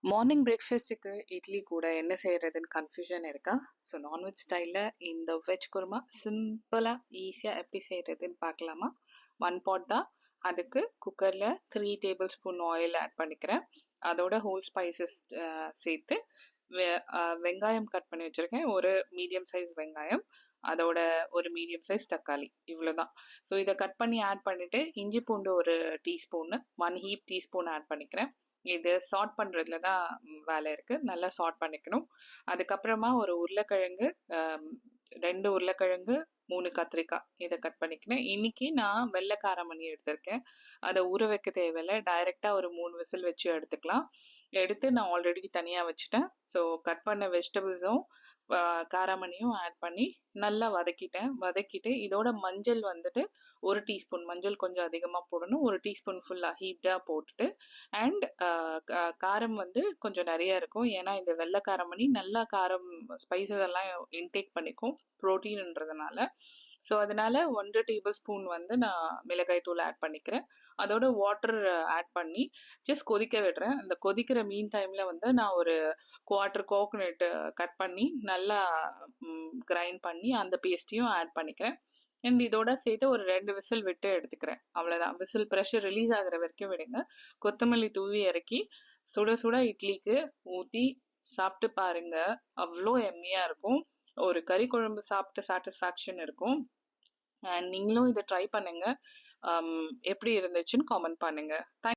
Morning பிரேக்ஃபாஸ்ட்டுக்கு இட்லி கூட என்ன செய்கிறதுன்னு கன்ஃபியூஷன் இருக்கா? ஸோ நான்வெஜ் ஸ்டைலில் இந்த வெஜ் குருமா சிம்பிளாக ஈஸியாக எப்படி செய்கிறதுன்னு பார்க்கலாமா? ஒன் பாட் தான். அதுக்கு குக்கரில் 3 டேபிள் ஸ்பூன் ஆயில் ஆட் பண்ணிக்கிறேன். அதோட ஹோல் ஸ்பைசஸ் சேர்த்து வெங்காயம் கட் பண்ணி வச்சுருக்கேன். ஒரு மீடியம் சைஸ் வெங்காயம், அதோட ஒரு மீடியம் சைஸ் தக்காளி, இவ்வளோதான். ஸோ இதை கட் பண்ணி ஆட் பண்ணிவிட்டு இஞ்சி பூண்டு ஒரு டீஸ்பூன்னு 1 ஹீப் டீஸ்பூன் ஆட் பண்ணிக்கிறேன். இது சார்ட் பண்ணுறதுல தான் வேலை இருக்குது. நல்லா சார்ட் பண்ணிக்கணும். அதுக்கப்புறமா ஒரு உருளைக்கிழங்கு, 2 உருளைக்கிழங்கு, 3 கத்திரிக்காய் இதை கட் பண்ணிக்கினேன். இன்னைக்கு நான் வெள்ளை காராமணி எடுத்திருக்கேன். அதை ஊற வைக்க தேவையில்லை, டைரெக்டாக ஒரு 3 விசில் வச்சு எடுத்துக்கலாம். எடுத்து நான் ஆல்ரெடி தனியாக வச்சுட்டேன். ஸோ கட் பண்ண வெஜிடபிள்ஸும் காராமணியும் ஆட் பண்ணி நல்லா வதக்கிட்டு இதோட மஞ்சள் வந்துட்டு 1 டீஸ்பூன், மஞ்சள் கொஞ்சம் அதிகமாக போடணும். 1 டீஸ்பூன் ஃபுல்லாக ஹீப்டாக போட்டுட்டு, அண்ட் காரம் வந்து கொஞ்சம் நிறைய இருக்கும். ஏன்னா இந்த வெள்ளை காராமணி நல்லா காரம் ஸ்பைசஸ் எல்லாம் இன்டேக் பண்ணிக்கும் ப்ரோட்டீன்ன்றதுனால. ஸோ அதனால 1 டேபிள் ஸ்பூன் வந்து நான் மிளகாய் தூள் ஆட் பண்ணிக்கிறேன். அதோட வாட்டர் ஆட் பண்ணி ஜஸ்ட் கொதிக்க விடுறேன். அந்த கொதிக்கிற மீன் டைமில் வந்து நான் ஒரு குவார்ட்டர் கோகோனட் கட் பண்ணி நல்லா கிரைண்ட் பண்ணி அந்த பேஸ்ட்டையும் ஆட் பண்ணிக்கிறேன். அண்ட் இதோட சேர்த்து ஒரு 2 விசில் விட்டு எடுத்துக்கிறேன். அவ்வளோதான். விசில் ப்ரெஷர் ரிலீஸ் ஆகிற வரைக்கும் விடுங்க. கொத்தமல்லி தூவி இறக்கி சுட சுட இட்லிக்கு ஊற்றி சாப்பிட்டு பாருங்க. அவ்வளோ எம்மியாக இருக்கும். ஒரு கறி குழம்பு சாப்பிட்ட சாட்டிஸ்ஃபேக்ஷன் இருக்கும். அண்ட் நீங்களும் இதை ட்ரை பண்ணுங்க. எப்படி இருந்துச்சுன்னு காமெண்ட் பண்ணுங்க.